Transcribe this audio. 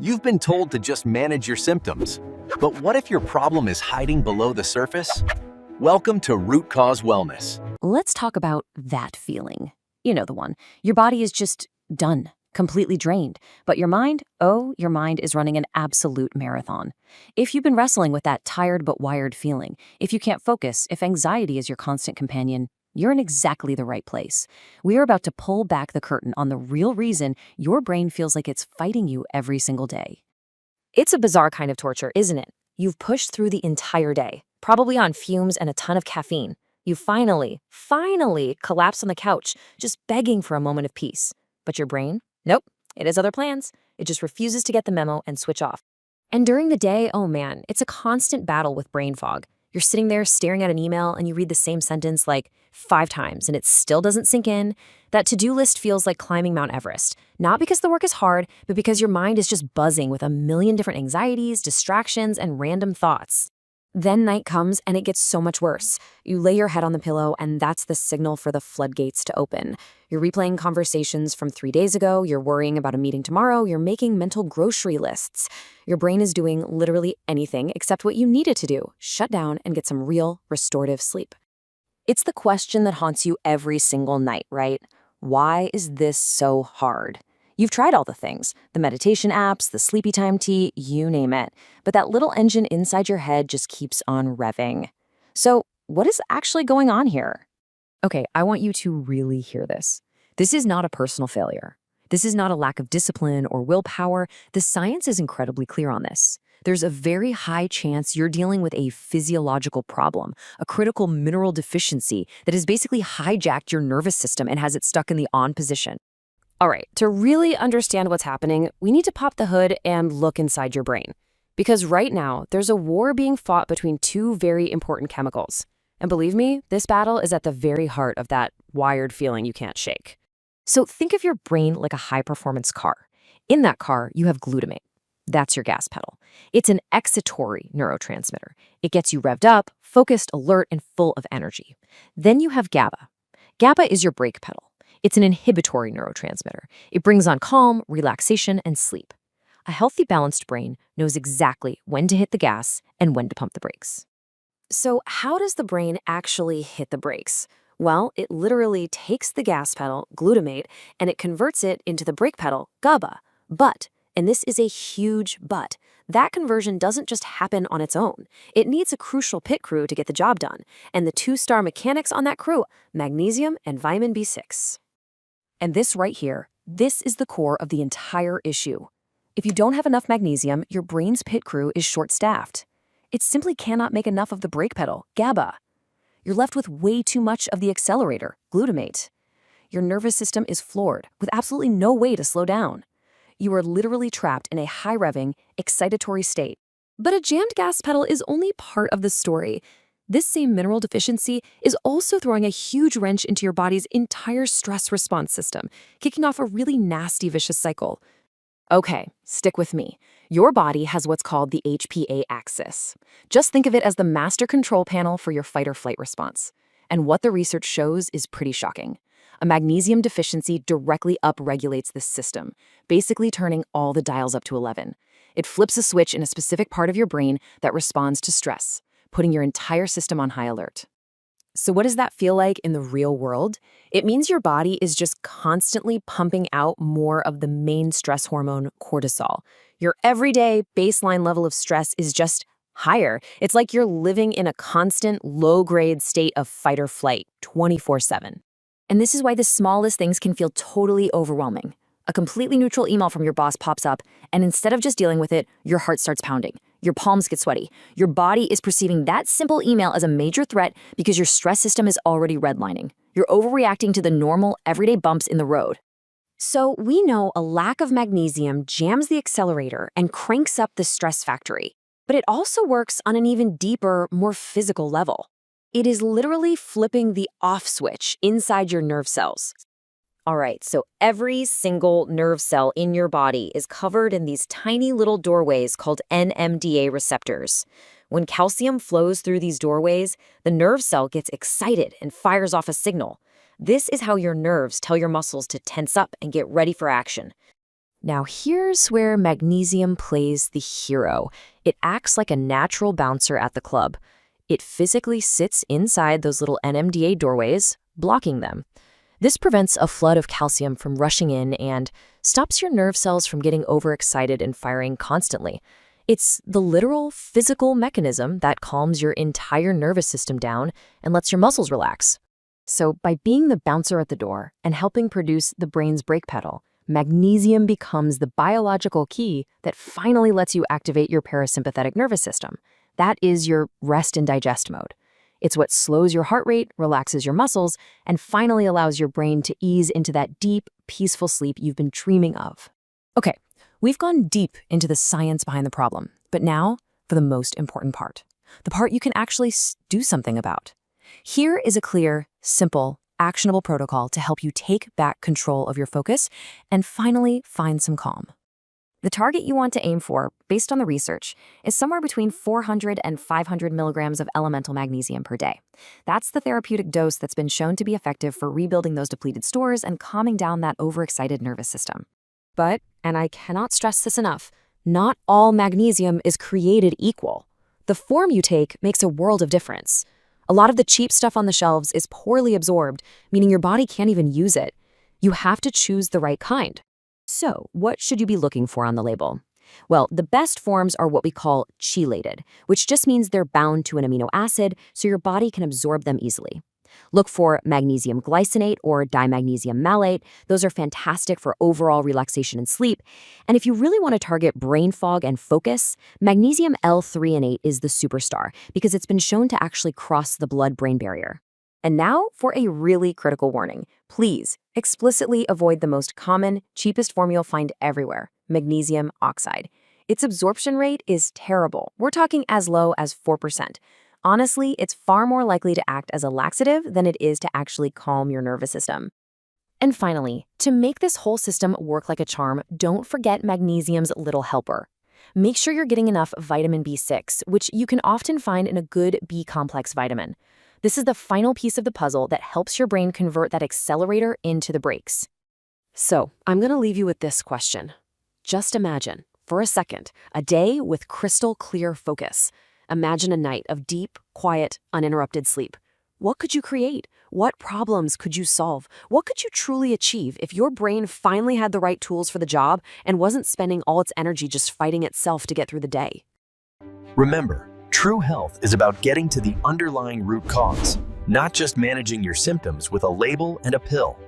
You've been told to just manage your symptoms. But what if your problem is hiding below the surface? Welcome to Root Cause Wellness. Let's talk about that feeling. You know the one. Your body is just done, completely drained. But your mind, your mind is running an absolute marathon. If you've been wrestling with that tired but wired feeling, if you can't focus, if anxiety is your constant companion, you're in exactly the right place. We are about to pull back the curtain on the real reason your brain feels like it's fighting you every single day. It's a bizarre kind of torture, isn't it? You've pushed through the entire day, probably on fumes and a ton of caffeine. You finally collapse on the couch, just begging for a moment of peace. But your brain? Nope, it has other plans. It just refuses to get the memo and switch off. And during the day, oh man, it's a constant battle with brain fog. You're sitting there staring at an email and you read the same sentence like 5 times and it still doesn't sink in. That to-do list feels like climbing Mount Everest, not because the work is hard, but because your mind is just buzzing with a million different anxieties, distractions, and random thoughts. Then night comes and it gets so much worse. You lay your head on the pillow and that's the signal for the floodgates to open. You're replaying conversations from 3 days ago, you're worrying about a meeting tomorrow, you're making mental grocery lists. Your brain is doing literally anything except what you need it to do: shut down and get some real restorative sleep. It's the question that haunts you every single night, right? Why is this so hard? You've tried all the things, the meditation apps, the sleepy time tea, you name it. But that little engine inside your head just keeps on revving. So what is actually going on here? Okay, I want you to really hear this. This is not a personal failure. This is not a lack of discipline or willpower. The science is incredibly clear on this. There's a very high chance you're dealing with a physiological problem, a critical mineral deficiency that has basically hijacked your nervous system and has it stuck in the on position. All right, to really understand what's happening, we need to pop the hood and look inside your brain. Because right now, there's a war being fought between 2 very important chemicals. And believe me, this battle is at the very heart of that wired feeling you can't shake. So think of your brain like a high-performance car. In that car, you have glutamate. That's your gas pedal. It's an excitatory neurotransmitter. It gets you revved up, focused, alert, and full of energy. Then you have GABA. GABA is your brake pedal. It's an inhibitory neurotransmitter. It brings on calm, relaxation, and sleep. A healthy, balanced brain knows exactly when to hit the gas and when to pump the brakes. So how does the brain actually hit the brakes? Well, it literally takes the gas pedal, glutamate, and it converts it into the brake pedal, GABA. But, and this is a huge but, that conversion doesn't just happen on its own. It needs a crucial pit crew to get the job done. And the 2-star mechanics on that crew: magnesium and vitamin B6. And this right here, this is the core of the entire issue. If you don't have enough magnesium, your brain's pit crew is short-staffed. It simply cannot make enough of the brake pedal, GABA. You're left with way too much of the accelerator, glutamate. Your nervous system is floored, with absolutely no way to slow down. You are literally trapped in a high-revving, excitatory state. But a jammed gas pedal is only part of the story. This same mineral deficiency is also throwing a huge wrench into your body's entire stress response system, kicking off a really nasty, vicious cycle. Okay, stick with me. Your body has what's called the HPA axis. Just think of it as the master control panel for your fight-or-flight response. And what the research shows is pretty shocking. A magnesium deficiency directly upregulates this system, basically turning all the dials up to 11. It flips a switch in a specific part of your brain that responds to stress, putting your entire system on high alert. So what does that feel like in the real world? It means your body is just constantly pumping out more of the main stress hormone, cortisol. Your everyday baseline level of stress is just higher. It's like you're living in a constant low-grade state of fight or flight, 24/7. And this is why the smallest things can feel totally overwhelming. A completely neutral email from your boss pops up, and instead of just dealing with it, your heart starts pounding. Your palms get sweaty. Your body is perceiving that simple email as a major threat because your stress system is already redlining. You're overreacting to the normal, everyday bumps in the road. So we know a lack of magnesium jams the accelerator and cranks up the stress factory. But it also works on an even deeper, more physical level. It is literally flipping the off switch inside your nerve cells. All right, so every single nerve cell in your body is covered in these tiny little doorways called NMDA receptors. When calcium flows through these doorways, the nerve cell gets excited and fires off a signal. This is how your nerves tell your muscles to tense up and get ready for action. Now, here's where magnesium plays the hero. It acts like a natural bouncer at the club. It physically sits inside those little NMDA doorways, blocking them. This prevents a flood of calcium from rushing in and stops your nerve cells from getting overexcited and firing constantly. It's the literal physical mechanism that calms your entire nervous system down and lets your muscles relax. So by being the bouncer at the door and helping produce the brain's brake pedal, magnesium becomes the biological key that finally lets you activate your parasympathetic nervous system. That is your rest and digest mode. It's what slows your heart rate, relaxes your muscles, and finally allows your brain to ease into that deep, peaceful sleep you've been dreaming of. Okay, we've gone deep into the science behind the problem, but now for the most important part, the part you can actually do something about. Here is a clear, simple, actionable protocol to help you take back control of your focus and finally find some calm. The target you want to aim for, based on the research, is somewhere between 400 and 500 milligrams of elemental magnesium per day. That's the therapeutic dose that's been shown to be effective for rebuilding those depleted stores and calming down that overexcited nervous system. But, and I cannot stress this enough, not all magnesium is created equal. The form you take makes a world of difference. A lot of the cheap stuff on the shelves is poorly absorbed, meaning your body can't even use it. You have to choose the right kind. So, what should you be looking for on the label? Well, the best forms are what we call chelated, which just means they're bound to an amino acid so your body can absorb them easily. Look for magnesium glycinate or dimagnesium malate. Those are fantastic for overall relaxation and sleep. And if you really want to target brain fog and focus, magnesium L-threonate is the superstar because it's been shown to actually cross the blood-brain barrier. And now for a really critical warning. Please explicitly avoid the most common, cheapest form you'll find everywhere, magnesium oxide. Its absorption rate is terrible. We're talking as low as 4%. Honestly, it's far more likely to act as a laxative than it is to actually calm your nervous system. And finally, to make this whole system work like a charm, don't forget magnesium's little helper. Make sure you're getting enough vitamin B6, which you can often find in a good B-complex vitamin. This is the final piece of the puzzle that helps your brain convert that accelerator into the brakes. So, I'm going to leave you with this question. Just imagine, for a second, a day with crystal clear focus. Imagine a night of deep, quiet, uninterrupted sleep. What could you create? What problems could you solve? What could you truly achieve if your brain finally had the right tools for the job and wasn't spending all its energy just fighting itself to get through the day? Remember, true health is about getting to the underlying root cause, not just managing your symptoms with a label and a pill.